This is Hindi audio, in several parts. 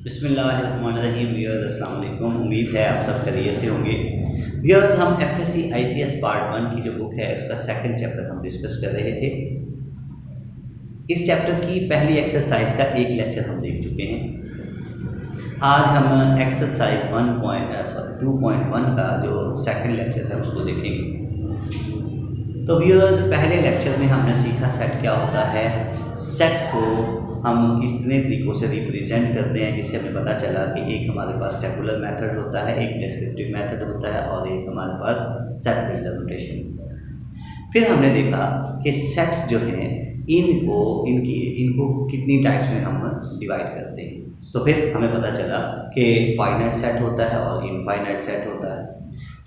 बिस्मिल्लाहिर्रहमानिर्रहीम व्यूअर्स अस्सलाम वालेकुम। उम्मीद है आप सब खैरियत से होंगे। व्यूअर्स, हम एफएससी आईसीएस पार्ट 1 की जो बुक है उसका सेकंड चैप्टर हम डिस्कस कर रहे थे। इस चैप्टर की पहली एक्सरसाइज का एक लेक्चर हम देख चुके हैं। आज हम एक्सरसाइज 2.1 का जो सेकंड लेक्चर है उसको देखेंगे। तो व्यूअर्स, पहले लेक्चर में हमने सीखा सेट क्या होता है, सेट को हम कितने तरीक़ों से रिप्रेजेंट करते हैं, जिससे हमें पता चला कि एक हमारे पास टेबुलर मेथड होता है, एक डिस्क्रिप्टिव मेथड होता है और एक हमारे पास सेट बिल्डर नोटेशन होता है। फिर हमने देखा कि सेट्स जो हैं इनको कितनी टाइप्स में हम डिवाइड करते हैं। तो फिर हमें पता चला कि फाइनाइट सेट होता है और इनफाइनाइट सेट होता है।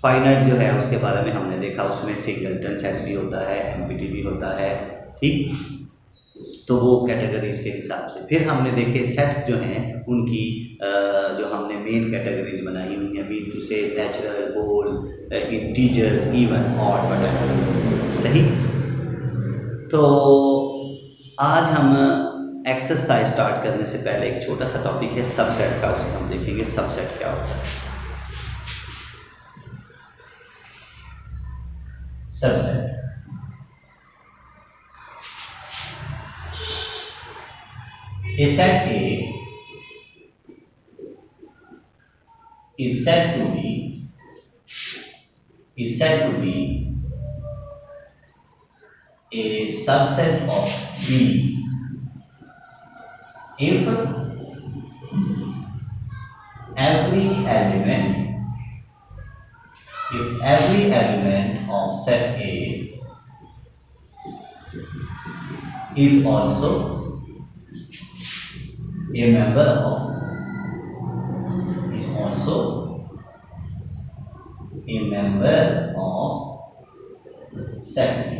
फाइनाइट जो है उसके बारे में हमने देखा, उसमें सिंगलटन सेट भी होता है, एम्प्टी भी होता है, ठीक। तो वो कैटेगरीज के हिसाब से फिर हमने देखे सेट्स जो हैं उनकी जो हमने मेन कैटेगरीज बनाई हुई हैं, मीन टू से natural, whole, integers, even, odd, वगैरह, सही। तो आज हम एक्सरसाइज स्टार्ट करने से पहले एक छोटा सा टॉपिक है सबसेट का, उसे हम देखेंगे सबसेट क्या होता है। Subset A set A is said to be a subset of B if every element of set A is also a member of set A।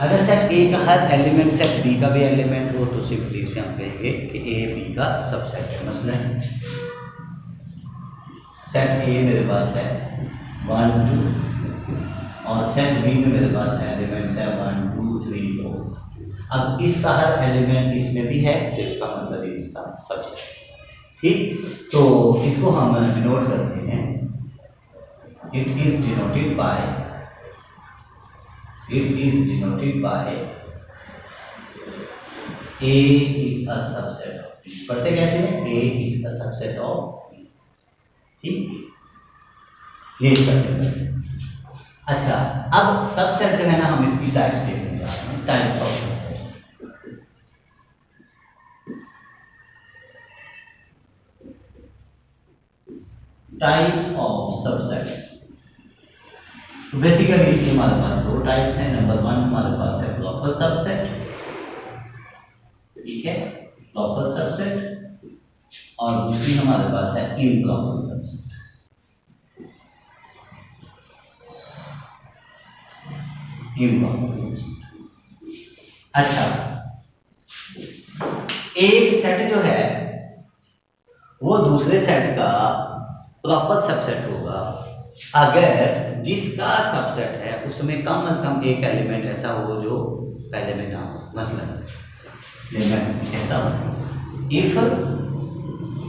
अगर सेट A का हर एलिमेंट सेट B का भी एलिमेंट हो तो सिंपली से हम कहेंगे कि A B का सबसेट है। मसलन सेट A मेरे पास है 1 2 और सेट B में मेरे पास एलिमेंट्स है 1 2 3 4। अब इसका हर एलिमेंट इसमें भी है तो इसका मतलब इसका सबसेट, ठीक। तो इसको हम डिनोट करते हैं, it is denoted by A is a subset of B। पढ़ते कैसे हैं? A is a subset of B, ठीक। ये इसका सिंबल है। अच्छा, अब सबसेट जो है ना, हम इसकी टाइप्स देखने जा रहे हैं, types of subsets. Types of subsets तो बेसिकली इसके हमारे पास दो टाइप्स हैं। नंबर 1 हमारे पास है ग्लोबल सबसेट, ठीक है, ग्लोबल सबसेट, और दूसरी हमारे पास है इनग्लोबल सबसेट। अच्छा, एक सेट जो है वो दूसरे सेट का प्रॉपर सबसेट होगा अगर जिसका सबसेट है उसमें कम से कम एक एलिमेंट ऐसा हो जो पहले में ना हो। मसलन मैं कहता हूं, if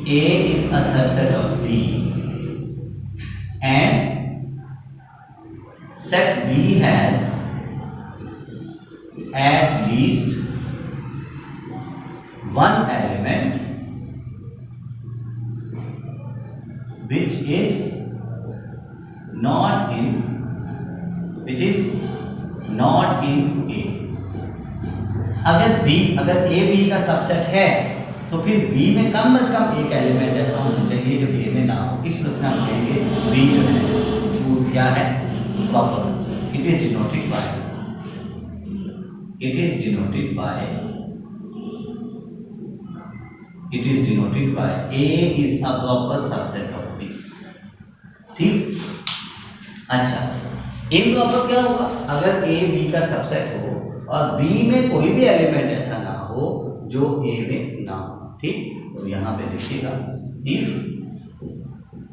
A is a subset of B and set B has at least one element which is not in A। अगर A B का सबसेट है तो फिर B में कम से कम एक एलिमेंट ऐसा होना चाहिए जो A में ना हो। इस रूप में हम कहेंगे B जो है वो क्या है, proper subset. It is denoted by A is a proper subset of B, ठीक। अच्छा, इम्प्रॉपर क्या होगा? अगर A B का सबसेट हो और B में कोई भी एलिमेंट ऐसा ना हो जो A में ना हो, ठीक। तो यहाँ पे देखिएगा, if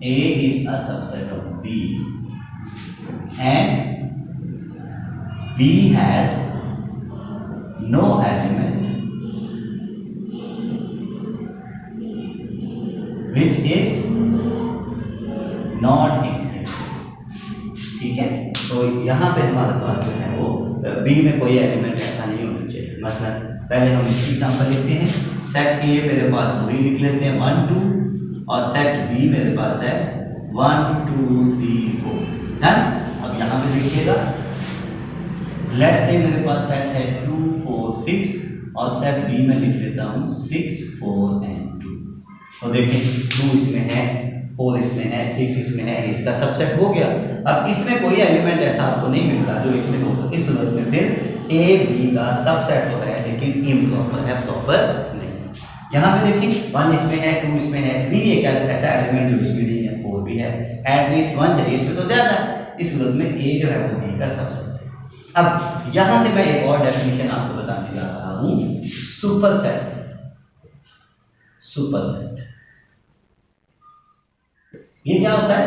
A is a subset of B and B has no element यहाँ पे हमारे पास जो है वो बी में कोई एलिमेंट ऐसा नहीं होना चाहिए। मसलन पहले हम एग्जांपल लिखते हैं, सेट ए मेरे पास वही लिख लेते हैं 1 2, और सेट बी मेरे पास है 1 2 3 4 है। अब यहाँ पे देखिएगा, लेट्स से मेरे पास सेट है 2 4 6, और सेट बी में लिख लेता हूँ 6 4 एंड 2। तो देखिए 2 इसमें है, 4 इसमें है, 6 इसमें है, इसका सबसेट हो गया। अब इसमें कोई एलिमेंट ऐसा आपको नहीं मिल रहा जो इसमें हो, तो इस सूरत में फिर ए बी का सबसेट तो है लेकिन इम्प्रॉपर है, प्रॉपर नहीं। यहाँ पे देखिए 1 इसमें है, 2 इसमें है, 3 एक ऐसा एलिमेंट जो इसमें नहीं है, 4 भी है, एटलीस्ट 1 चाहिए, इसमें तो ज्यादा है। इस सूरत में ए जो है वो बी का सबसेट है। अब यहां से मैं एक और डेफिनेशन आपको बताने जा रहा हूं, सुपर सेट। सुपर सेट ये क्या होता है?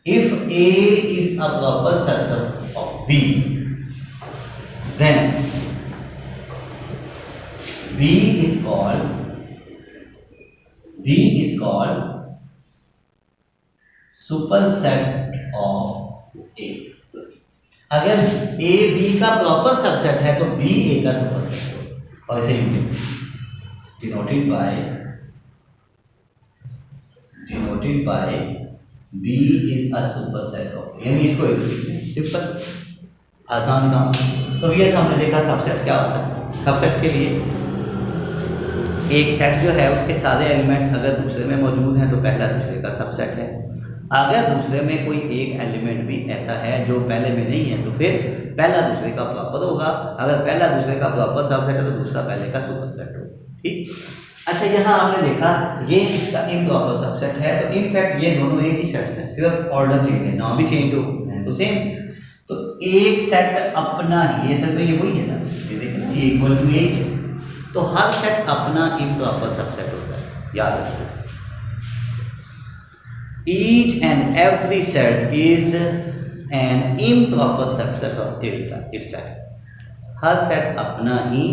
If A is a proper subset of B, then B is called superset of A। अगर A B का प्रॉपर सबसेट है तो B A का सुपरसेट होगा, और इसे denoted by B is a superset of A, यानी इसको सिंपल आसान काम। तो ये हमने देखा सबसेट क्या होता है। सबसेट के लिए एक सेट जो है उसके सारे एलिमेंट्स अगर दूसरे में मौजूद हैं तो पहला दूसरे का सबसेट है। अगर दूसरे में कोई एक एलिमेंट भी ऐसा है जो पहले में नहीं है तो फिर पहला दूसरे का प्रॉपर होगा। अगर पहला दूसरे का प्रॉपर सबसेट है तो दूसरा पहले का सुपरसेट होगा। ठीक। अच्छा, यहाँ आपने देखा ये इसका इम्प्रॉपर सबसेट है, तो इनफैक्ट ये दोनों एक ही सेट्स हैं, सिर्फ ऑर्डर चेंज है, नाम भी चेंज हो हैं तो सेम। तो एक सेट अपना ही, ये सेट तो ये वही है ना, ये देखिए ना, ये इक्वल टू ए है, तो हर सेट अपना इम्प्रॉपर सबसेट होता है, याद रखो। Each and every set is an improper subset of itself. Her set अपना ही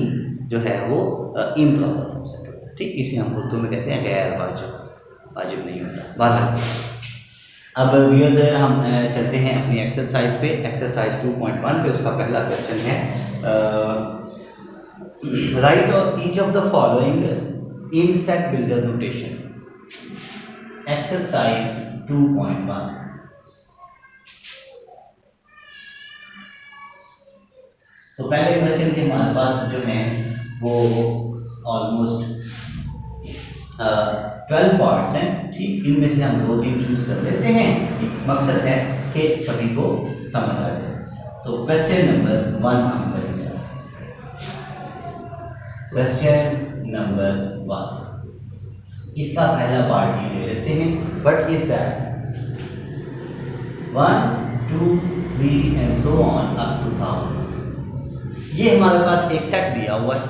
जो है वो इम्प्रॉपर सबसेट होता है। ठीक, इसे हम उर्दू में कहते हैं गैर वाजिब, वाजिब नहीं होता। बहरहाल अब व्यूअर्स हम चलते हैं अपनी एक्सरसाइज पे, एक्सरसाइज 2.1 पे। उसका पहला क्वेश्चन है, right each of the following in set builder notation. Exercise 2.1। तो पहले क्वेश्चन के हमारे पास जो है वो ऑलमोस्ट 12 पार्ट्स हैं। ठीक, इनमें से हम 2-3 चूज कर लेते हैं। मकसद है कि सभी को समझ आ जाए। तो क्वेश्चन नंबर 1 हम करेंगे। क्वेश्चन नंबर 1, इसका पहला पार्ट ही ले लेते हैं। What is that? 1 2 3 and so on up to 1000। ये हमारे पास एक सेट दिया हुआ है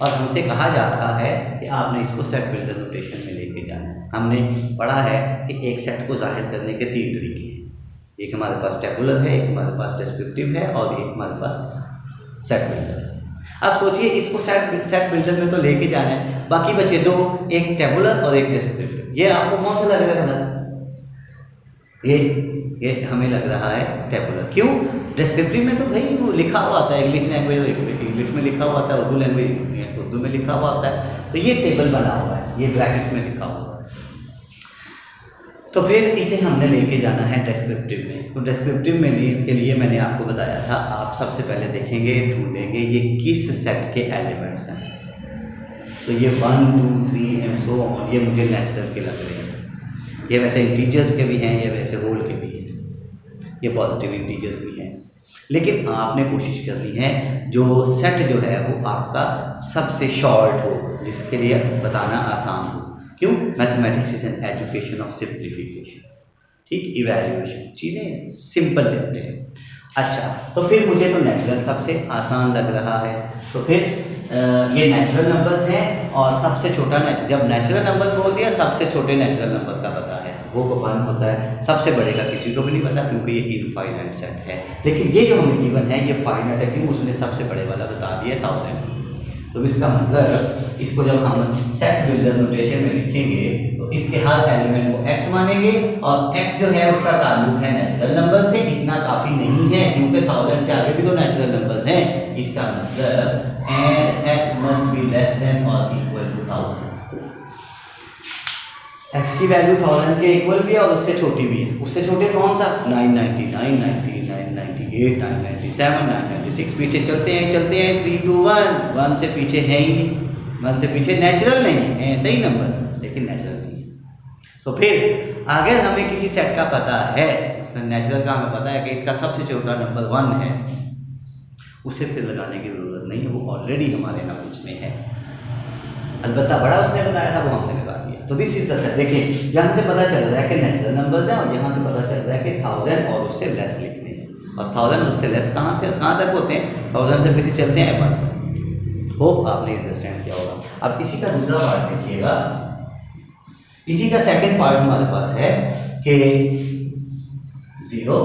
और हमसे कहा जा रहा है कि आपने इसको सेट बिल्डर नोटेशन में लेके जाना है। हमने पढ़ा है कि एक सेट को जाहिर करने के 3 तरीके हैं। एक हमारे पास टेबुलर है, एक हमारे पास डिस्क्रिप्टिव है, और एक हमारे पास सेट बिल्डर है। अब सोचिए इसको सेट बिल्डर में तो लेके जाना है, बाकी बचे 2, एक टेबुलर और एक डिस्क्रिप्टिव। ये आपको कौन सा लग रहा है? ये हमें लग रहा है टेबुलर। क्यों? डिस्क्रिप्टिव में तो भाई वो लिखा हुआ आता है, इंग्लिश लैंग्वेज इंग्लिश में लिखा हुआ आता है, उर्दू लैंग्वेज उर्दू में लिखा हुआ आता है, तो ये टेबल बना हुआ है, ये ब्रैकेट्स में लिखा हुआ है। तो फिर इसे हमने लेके जाना है डिस्क्रिप्टिव में। तो डिस्क्रिप्टिव में के लिए मैंने आपको बताया था, आप सबसे पहले देखेंगे, ढूंढेंगे ये किस सेट के एलिमेंट्स हैं। तो ये 1 2 3 एंड सो ऑन, ये मुझे नेचुरल के लग रहे हैं। ये वैसे इंटीजर्स के भी हैं, ये वैसे होल के भी हैं, ये पॉजिटिव इंटीजर्स भी हैं। लेकिन आपने कोशिश करनी है जो सेट जो है वो आपका सबसे शॉर्ट हो, जिसके लिए बताना आसान हो। क्यों? Mathematics is an education of simplification. ठीक, इवैल्यूएशन, चीज़ें सिंपल लेते हैं। अच्छा, तो फिर मुझे तो नेचुरल सबसे आसान लग रहा है। तो फिर ये नेचुरल नंबर्स हैं और सबसे छोटा जब नेचुरल नंबर बोल दिया, सबसे छोटे नेचुरल नंबर का पता है, वो 1 होता है। सबसे बड़े का किसी को भी नहीं पता क्योंकि ये इनफाइनाइट सेट है। लेकिन ये जो हमें गिवन है ये फाइनाइट है, क्यों? उसने सबसे बड़े वाला बता दिया 1000। तो इसका मतलब इसको जब हम सेट बिल्डर नोटेशन में लिखेंगे तो इसके हर एलिमेंट को x मानेंगे और x जो है उसका ताल्लुक है नेचुरल नंबर से। इतना काफी नहीं है क्योंकि 1000 से आगे भी तो नेचुरल नंबर्स हैं। इसका मतलब and x must be less than और इक्वल टू 1000। x की वैल्यू 1000 के इक्वल भी है और उससे छोटी भी है। उससे छोटे कौन सा? 999, 90, 998, 997, 996। पीछे चलते हैं 3 2 1। 1 से पीछे है ही नहीं, 1 से पीछे नेचुरल नहीं है, ऐसा ही नंबर लेकिन नेचुरल नहीं है। तो फिर अगर हमें किसी सेट का पता है, नेचुरल का हमें पता है कि इसका सबसे छोटा नंबर 1 है, उसे फिर लगाने की ज़रूरत नहीं है, वो ऑलरेडी हमारे नॉलेज में है। अलबत्ता बड़ा उसने बताया था वो हमने लगा दिया। तो दिस इज द सेट। देखिए यहाँ से पता चल रहा है कि नेचुरल नंबर्स हैं और यहाँ से पता चल रहा है कि 1000 और उससे लेस लिखने हैं। और 1000 उससे लेस कहाँ से कहाँ तक होते हैं? 1000 से पीछे चलते हैं 1। होप आपने अंडरस्टैंड किया होगा। अब इसी का दूसरा पार्ट देखिएगा। इसी का सेकंड पार्ट हमारे पास है कि 0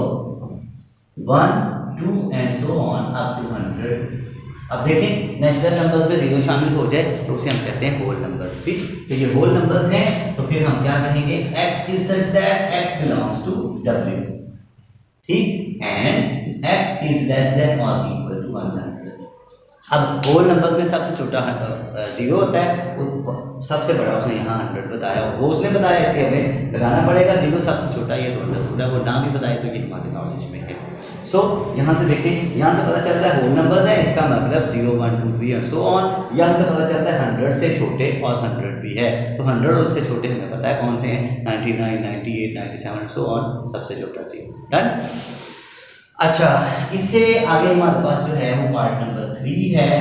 1 2 and so on up to 100। अब देखें नेचुरल नंबर्स में 0 शामिल हो जाए तो उसे हम कहते हैं होल नंबर्स। ठीक, तो ये होल नंबर्स हैं तो फिर हम क्या कहेंगे? x is such that x belongs to w। ठीक, and x is less than और इक्वल टू 100। अब होल नंबर में सबसे छोटा 0 होता है, वो सबसे बड़ा उसने यहाँ 100 बताया, वो उसने बताया, इसलिए हमें लगाना पड़ेगा 0 सबसे छोटा, ये तो अंडरस्टूड है। वो ना भी बताए तो ये हमारे नॉलेज में है। सो यहाँ से देखें, यहाँ से पता चलता है होल नंबर्स है, इसका मतलब 0 1 2 3 एंड सो ऑन। यहाँ से पता चलता है 100 से छोटे और 100 भी है। तो 100 और उससे छोटे हमें पता है कौन से हैं? 99 98 97 सो ऑन, सबसे छोटा 0। डन। अच्छा, इससे आगे हमारे पास जो है वो पार्ट नंबर 3 है।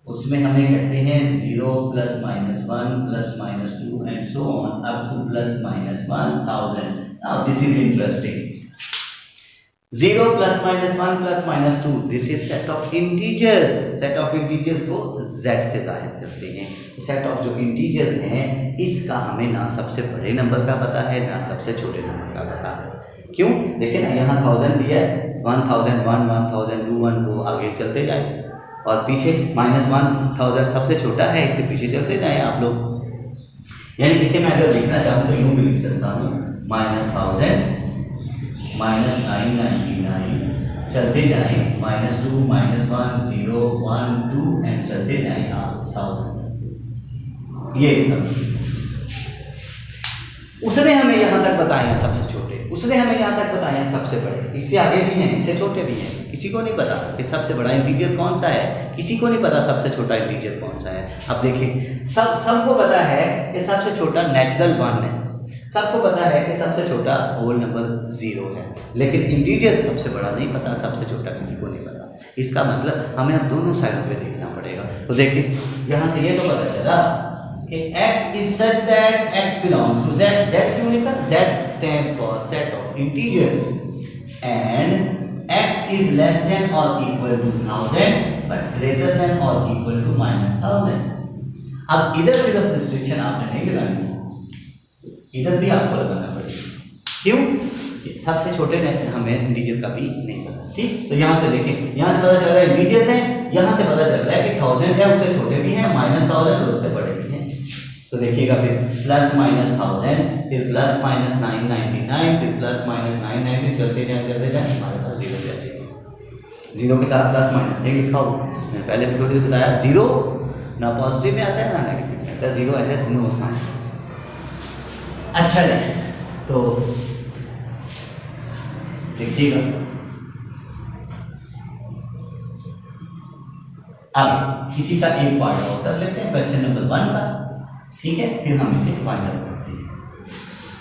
उसमें हमें कहते हैं 0 +-1 +- 2 and so on up to +-1000। Now this is interesting. 0 +-1 +-2 this is set of integers. Set of integers को z से जाहिर करते हैं। सेट ऑफ जो इंटीजर्स हैं इसका हमें ना सबसे बड़े नंबर का पता है ना सबसे छोटे नंबर का पता है। क्यों? देखिए ना, यहाँ 1000 दिया है, 1001 1002 1 2 आगे चलते जाए और पीछे -1000 सबसे छोटा है, इससे पीछे चलते जाएं आप लोग। यानी इसे मैं अगर लिखना चाहूँ तो यूँ भी लिख सकता हूँ -1000 -999 चलते जाएं, -2 -1 0 1 2 एंड चलते जाएं आप 1000। ये इसका उसने हमें यहाँ तक बताया सबसे छोटे, उसने हमें यहाँ तक बताया सबसे बड़े, इससे आगे भी हैं, इससे छोटे भी हैं। किसी को नहीं पता कि सबसे बड़ा इंटीजर कौन सा है, किसी को नहीं पता सबसे छोटा इंटीजर कौन सा है। अब देखिए, सबको पता है कि सबसे छोटा नेचुरल 1 है, सबको पता है कि सबसे छोटा होल नंबर 0 है, लेकिन इंटीजर सबसे बड़ा नहीं पता, सबसे छोटा किसी को नहीं पता। इसका मतलब हमें अब दोनों साइडों पे देखना पड़ेगा। तो देखिए यहाँ से ये तो पता चला कि x is such that x belongs to z। z क्यों लिखा? z stands for set of integers and x is less than or equal to 1000 but greater than or equal to -1000। अब इधर सिर्फ रिस्ट्रिक्शन आपने नहीं लगानी, इधर भी आपको लगाना पड़ेगा। क्यों? सबसे छोटे हमें इंटीजर का भी नहीं पता। ठीक, तो यहाँ से देखें, यहाँ से पता चल रहा है इंटीजर्स हैं, यहाँ से पता चल रहा है कि 1000 है, उससे छोटे भी हैं, -1000 और उससे बड़े भी हैं। तो देखिएगा फिर +-1000 फिर +-999 फिर +-999 चलते जाए हमारे पास 0 बचे। 0 के साथ प्लस माइनस नहीं लिखा हो, मैंने पहले भी थोड़ी देर बताया। 0 ना पॉजिटिव में आता है ना नेगेटिव में आता है, 0 हैज नो साइन। अच्छा नहीं, तो देखिएगा अब किसी का एक पार्ट और कर लेते हैं, क्वेश्चन नंबर 1 का। ठीक है, फिर हम इसे फाइनल करते हैं।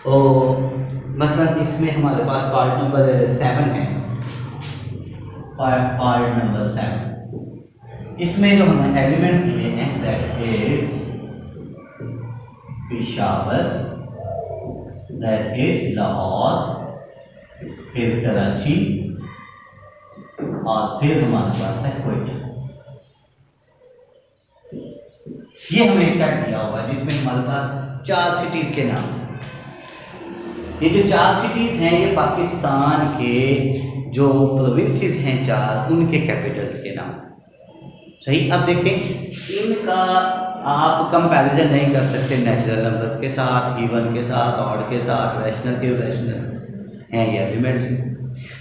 तो मसलन इसमें हमारे पास पार्ट नंबर 7 है, पार्ट नंबर 7। इसमें जो हमें एलिमेंट्स दिए हैं that is Peshawar, that is Lahore, फिर कराची और फिर हमारे पास है कोयटा। ये हमें एक सेट दिया हुआ है जिसमें हमारे पास 4 सिटीज के नाम। ये जो 4 सिटीज हैं ये पाकिस्तान के जो प्रोविंसेस हैं 4, उनके कैपिटल्स के नाम। सही। अब देखें इनका आप कंपैरिजन नहीं कर सकते नेचुरल नंबर्स के साथ, इवन के साथ, ऑड के साथ, रैशनल इरेशनल हैं ये एलिमेंट्स।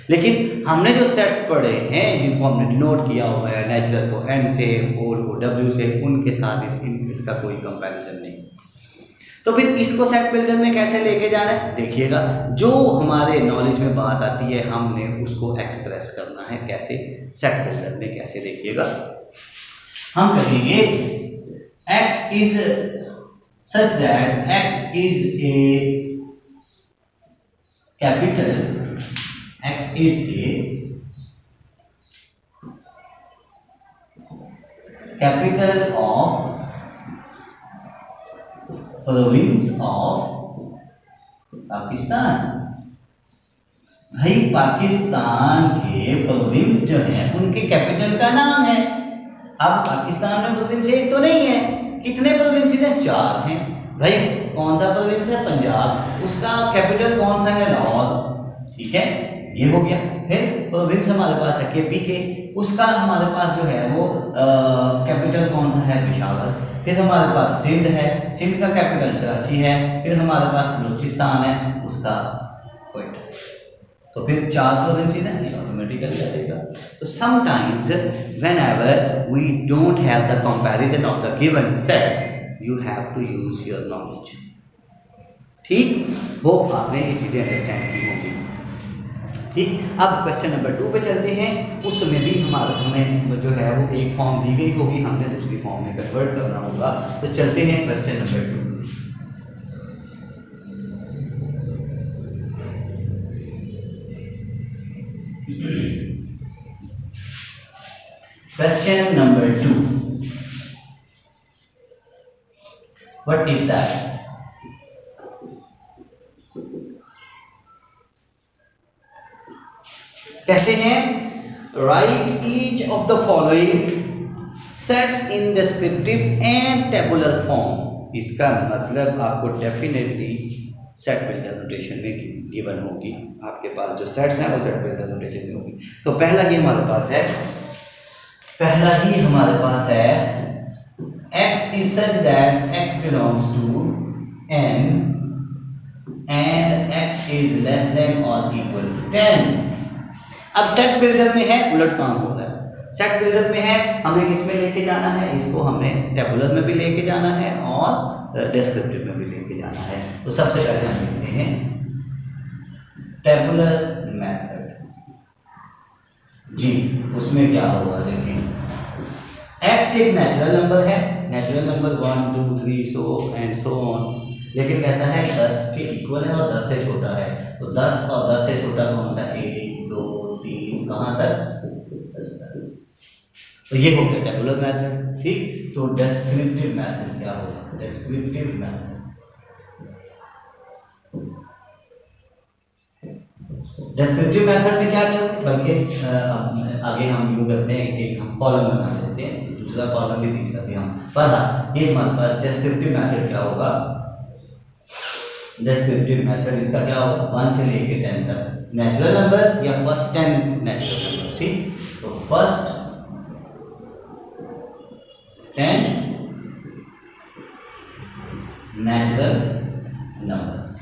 लेकिन हमने जो सेट्स पढ़े हैं जिनको हमने डिनोट किया हुआ है, नेचुरल को एन से, होल को डब्ल्यू से, उनके साथ इसका कोई कंपैरिजन नहीं। तो फिर इसको सेट बिल्डर में कैसे लेके जाना है देखिएगा। जो हमारे नॉलेज में बात आती है हमने उसको एक्सप्रेस करना है। कैसे? सेट बिल्डर में कैसे देखिएगा। हम कहेंगे x is such that x is a capital, x is a capital of province of Pakistan. भाई पाकिस्तान के प्रोविंस जो है उनके कैपिटल का नाम है। अब पाकिस्तान में प्रोविंस एक तो नहीं है, कितने प्रोविंस हैं? 4 हैं। भाई कौन सा प्रोविंस है? पंजाब, उसका कैपिटल कौन सा है? लाहौर। ठीक है, ये हो गया। फिर प्रोविंस हमारे पास है केपी के, उसका हमारे पास जो है वो कैपिटल कौन सा है? पेशावर। फिर हमारे पास सिंध है, सिंध का कैपिटल कराची है। फिर हमारे पास बलूचिस्तान है, उसका क्वेटा। तो फिर 4 प्रोविंसेस हैं, ये ऑटोमेटिकली आ जाएगा। तो sometimes whenever we don't have the comparison of the given sets you have to use your knowledge. ठीक, होप आपने ये चीजें अंडरस्टैंड की होंगी। ठीक, अब क्वेश्चन नंबर 2 पे चलते हैं। उसमें भी हमें जो है वो एक फॉर्म दी गई होगी, हमने दूसरी फॉर्म में कन्वर्ट करना होगा। तो चलते हैं question number 2। Question number 2, what is that? कहते हैं right each of the following sets in descriptive and tabular form. इसका मतलब आपको डेफिनेटली सेट बिल्डर नोटेशन में गिवन होगी। आपके पास जो सेट्स हैं वो सेट बिल्डर नोटेशन में होगी। तो पहला ही हमारे पास है x is such that x belongs to n and x is less than or equal to 10। अब सेट बिल्डर में है उलट काम हो रहा है। सेट बिल्डर में है हमें किस में लेके जाना है? इसको हमें टेबुलर में भी लेके जाना है और डिस्क्रिप्टिव में भी लेके जाना है। तो सबसे पहले हम लिखते हैं टेबुलर मेथड। जी, उसमें क्या होगा देखें। x एक नेचुरल नंबर है, natural number 1 2 3 so and so on, लेकिन कहता है 10 के इक्वल है और 10 से छोटा है। तो 10 और 10 से छोटा कौन सा? 1 2 3, कहां तक? 10 तक। तो ये हो गया टेबुलर मेथड। ठीक, तो डिस्क्रिप्टिव मेथड क्या होगा? डिस्क्रिप्टिव मेथड में क्या करें? बल्कि आगे हम यूं करते हैं, एक हम कॉलम बना लेते हैं, दूसरा कॉलम भी तीसरा भी हम पढ़ा। ये हमारे पास डिस्क्रिप्टिव मेथड क्या होगा? डिस्क्रिप्टिव मेथड इसका क्या होगा? 1 से लेके 10 तक नेचुरल नंबर्स या फर्स्ट 10 नेचुरल नंबर्स। ठीक, तो फर्स्ट 10 नेचुरल नंबर्स।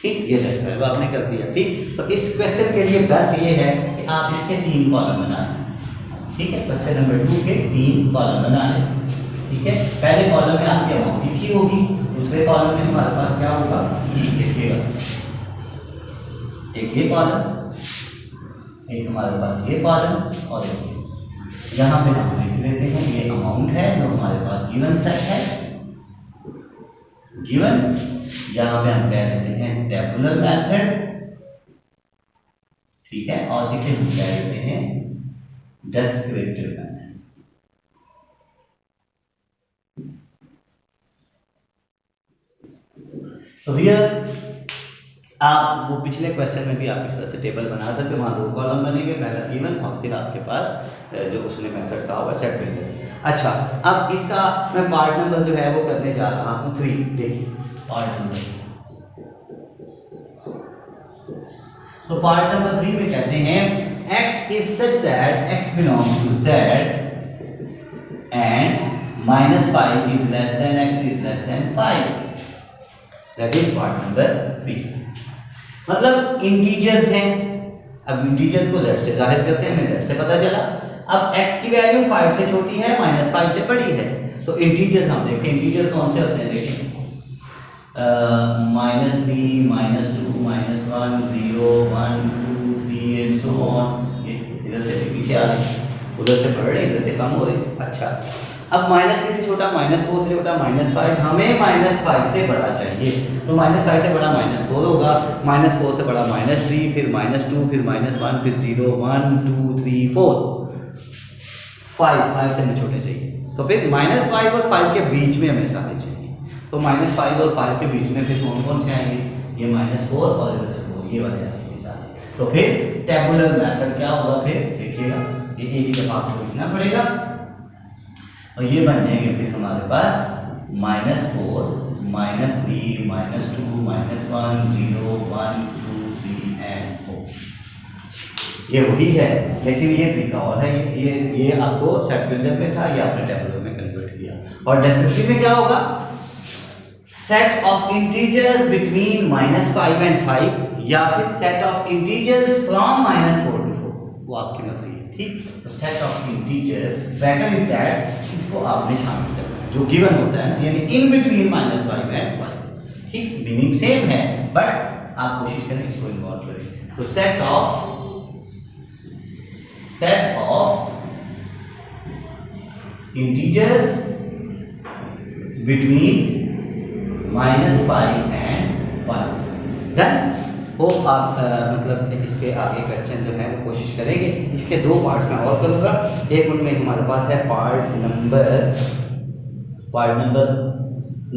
ठीक, ये डिस्क्राइब आपने कर दिया। ठीक, तो इस क्वेश्चन के लिए बेस्ट ये है कि आप इसके 3 कॉलम बना लें। ठीक है, क्वेश्चन नंबर 2 के 3 कॉलम बना लें। ठीक है, पहले कॉलम में आपकी अमाउंट लिखी होगी, दूसरे कॉलम में हमारे पास क्या होगा? देखिएगा, एक ये कॉलम, एक हमारे पास ये कॉलम, और यहाँ पे हम लिख लेते हैं ये अमाउंट है जो हमारे पास गिवन सेट है, गिवन। यहाँ पे हम कह देते हैं टेबुलर मेथड। ठीक है, और इसे हम कह देते हैं डिस्क्रिप्टिव मेथड। तो व्यूअर्स, आप वो पिछले क्वेश्चन में भी आप इस तरह से टेबल बना सकते हो। वहाँ 2 कॉलम बनेंगे, पहला गिवन और फिर आपके पास जो उसने मेथड का होगा सेट बिल्डर। अच्छा, अब इसका मैं पार्ट नंबर जो है वो करने जा रहा हूँ 3। देखिए पार्ट नंबर, तो पार्ट नंबर 3 में कहते हैं x is such that x belongs to z -5 is less then x is less then 5, that is part number 3। मतलब इंटीजर्स हैं, अब इंटीजर्स को z से जाहिर करते हैं, हमें z से पता चला। अब x की वैल्यू 5 से छोटी है, -5 से बड़ी है, तो इंटीजर्स हम देखें, इंटीजर कौन से होते हैं देखें, -3 -2 -1 0 1 2 3 एंड सो ऑन। ये इधर से पीछे आ रहे, उधर से बढ़ रहे, इधर से कम हो रहे। अच्छा, अब -3 से छोटा, -4 से छोटा, -5, हमें -5 से बड़ा चाहिए, तो -5 से बड़ा -4 होगा, -4 से बड़ा -3, फिर -2, फिर -1, फिर 0 1 2 3 4 5 से हमें छोटे चाहिए, तो फिर -5 और 5 के बीच में हमें सारे चाहिए। तो -5 और 5 के बीच में फिर कौन कौन से आएंगे, ये -4 और इधर से 4, ये वाले आएंगे सारे। तो फिर टेबुलर मेथड क्या होगा, फिर देखिएगा, ये एक ही दफा आपको लिखना पड़ेगा और ये बन जाएंगे फिर हमारे पास -4 -3 -2 -1 0 1 2 3 एंड 4। ये वही है, लेकिन ये तरीका और है, ये आपको सेट में था, ये आपने टेबुलर में कन्वर्ट किया। और डिस्क्रिप्टिव में क्या होगा, set of integers between -5 and 5, या फिर set of integers from -4 to 4, वो आपकी मर्जी है, ठीक। तो set of integers better is that, इसको आपने शामिल करना है जो गिवन होता है, यानी इन बिटवीन -5 एंड 5, ठीक। मीनिंग सेम है, बट आप कोशिश करें इसको इन्वॉल्व करें। तो set of integers between -5 and 5, done. Hope आप मतलब इसके आगे क्वेश्चन जो है वो कोशिश करेंगे। इसके दो पार्ट्स में और करूँगा, एक उनमें हमारे पास है पार्ट नंबर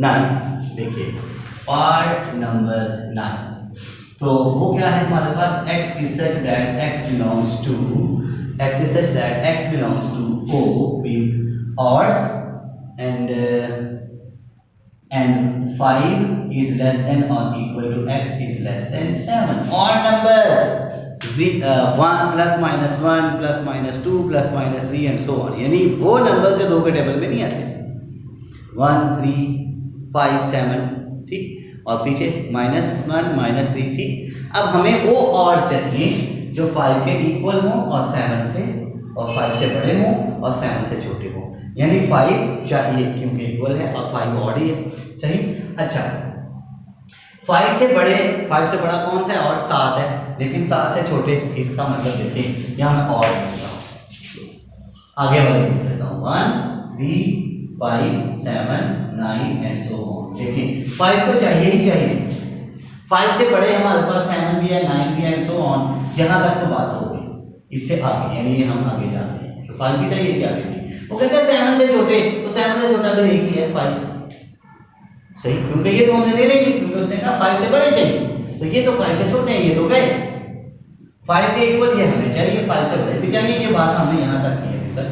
9। देखिए पार्ट नंबर 9, तो वो क्या है हमारे पास, x is such that x belongs to O with odds and 5 is less than or equal to x is less than 7. Odd numbers 1 plus minus 1 plus minus 2 plus minus 3 and so on, यानी वो नंबर जो दो के टेबल में नहीं आते, 1 3 5 7, ठीक, और पीछे -1 -3, ठीक। अब हमें वो और चाहिए जो 5 के इक्वल हो और 7 से और 5 से बड़े हो और 7 से छोटे हो, यानी 5 चाहिए क्योंकि इक्वल है और 5 ऑड ही है, सही। अच्छा, 5 से बड़ा कौन सा है, और 7 है, लेकिन 7 से छोटे, इसका मतलब देखिए यहाँ मैं और लिखता हूँ, आगे वाले लिख लेता हूँ, 1 3 5 7 9 एंड सो ऑन। देखिए 5 तो चाहिए ही चाहिए, 5 से बड़े हमारे पास 7 भी है 9 भी है एंड सो ऑन, यहाँ तक तो बात हो गई। इससे आगे यानी ये हम आगे जाते हैं, तो 5 भी चाहिए, इससे आगे भी। वो कहते हैं 7 से छोटे, तो 7 से छोटा भी एक ही है 5, सही, क्योंकि ये तो हमने ले लेंगे, क्योंकि उसने कहा 5 से बड़े चाहिए, तो ये तो 5 से छोटे हैं, ये तो गए 5 के इक्वल, ये हमें चाहिए 5 से बड़े भी चाहिए, ये बात हमने यहाँ तक की है अभी तक।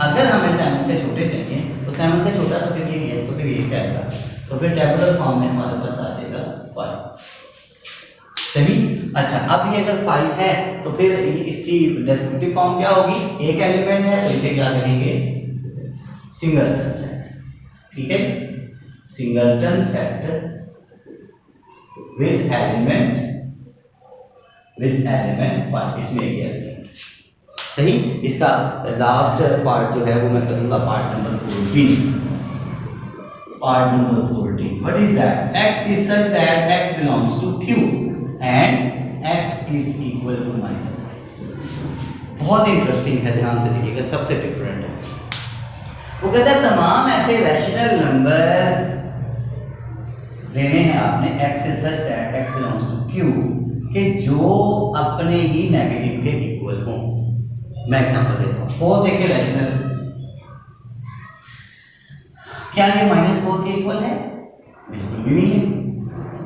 अगर हमें 7 से छोटे चाहिए तो 7 से छोटा तो फिर ये है, तो फिर ये क्या आएगा, तो फिर टेबुलर फॉर्म में हमारे पास आ जाएगा 5, सही। अच्छा, अब ये अगर 5 है तो फिर इसकी डिस्क्रिप्टिव फॉर्म क्या होगी, एक एलिमेंट है तो इसे क्या कहेंगे, सिंगलटन सेट, ठीक है, सिंगलटन सेट विद एलिमेंट 5, इसमें एक एलिमेंट, सही। इसका लास्ट पार्ट जो है वो मैं करूंगा part number 14। What is that? X is such that x belongs to Q and x is equal to -x। बहुत इंटरेस्टिंग है, ध्यान से देखिएगा, सबसे डिफरेंट है। वो कहता है तमाम ऐसे रैशनल नंबर्स लेने हैं आपने, x is such that x belongs to Q, कि जो अपने ही नेगेटिव के इक्वल हों। मैं एग्जांपल देता हूँ, 4 देखिए रैशनल, क्या ये -4 के इक्वल है, बिल्कुल भी नहीं है,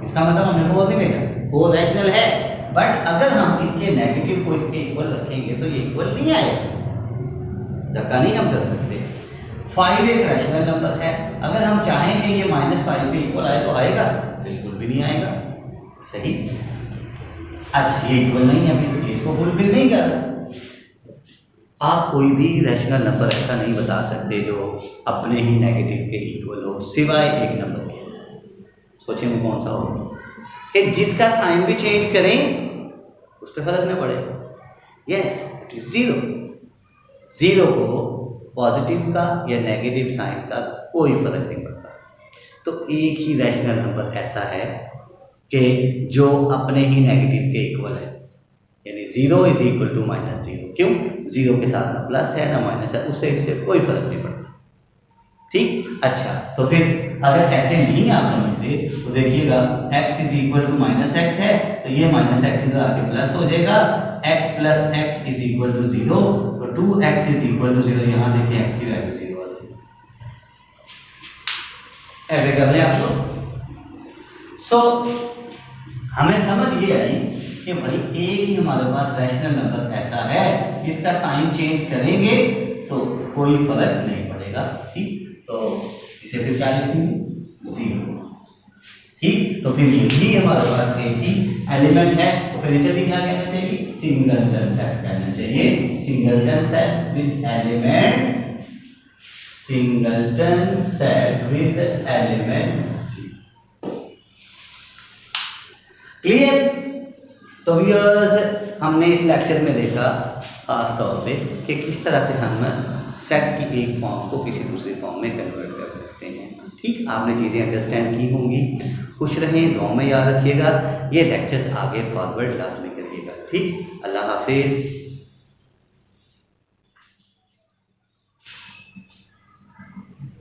इसका मतलब हमें 4 मिलेगा, 4 रैशनल है, बट अगर हम इसके नेगेटिव को इसके इक्वल रखेंगे तो ये इक्वल नहीं आएगा, धक्का नहीं हम कर सकते। 5 एक रैशनल नंबर है, अगर हम चाहें कि ये -5 के इक्वल आए तो आएगा, बिल्कुल भी नहीं आएगा, सही। अच्छा, ये इक्वल नहीं है, अभी इसको फुलफिल नहीं कर रहा, आप कोई भी रैशनल नंबर ऐसा नहीं बता सकते जो अपने ही नेगेटिव के इक्वल हो, सिवाय एक नंबर के। सोचें वो कौन सा हो कि जिसका साइन भी चेंज करें उस पर फर्क ना पड़े। Yes, it is zero. Zero को पॉजिटिव का या नेगेटिव साइन का कोई फर्क नहीं पड़ता। तो एक ही रैशनल नंबर ऐसा है कि जो अपने ही नेगेटिव के इक्वल है, यानी zero is equal to minus zero. क्यों? जीरो के साथ ना प्लस है ना माइनस है, उससे इससे कोई फर्क नहीं पड़ता। ठीक, अच्छा, तो फिर अगर ऐसे नहीं आप समझते तो देखिएगा x is equal to minus x है, तो ये माइनस एक्स इधर आके प्लस हो जाएगा, x plus x is equal to zero, तो 2x is equal to zero. यहाँ देखिए x की वैल्यू जीरो आ जाएगी। ऐसे कर लें आप लोग। सो हमें समझ ये आई कि भाई एक ही हमारे पास रैशनल नंबर ऐसा है, इसका साइन चेंज करेंगे तो कोई फर्क नहीं पड़ेगा। ठीक, तो इसे फिर क्या लिखेंगे? जीरो। ठीक, तो फिर ये भी हमारे पास एक ही एलिमेंट है, तो फिर इसे भी क्या कहना चाहिए? सिंगलटन सेट कहना चाहिए। Singleton set with element, singleton set with element. Clear? तो व्यूअर्स, हमने इस लेक्चर में देखा खास तौर पे कि किस तरह से हम सेट की एक फॉर्म को किसी दूसरी फॉर्म में कन्वर्ट कर सकते हैं। ठीक, आपने चीज़ें अंडरस्टैंड की होंगी। खुश रहें, दुआ में याद रखिएगा। ये लेक्चर्स आगे फॉरवर्ड लाजमी करिएगा। ठीक, अल्लाह हाफिज़।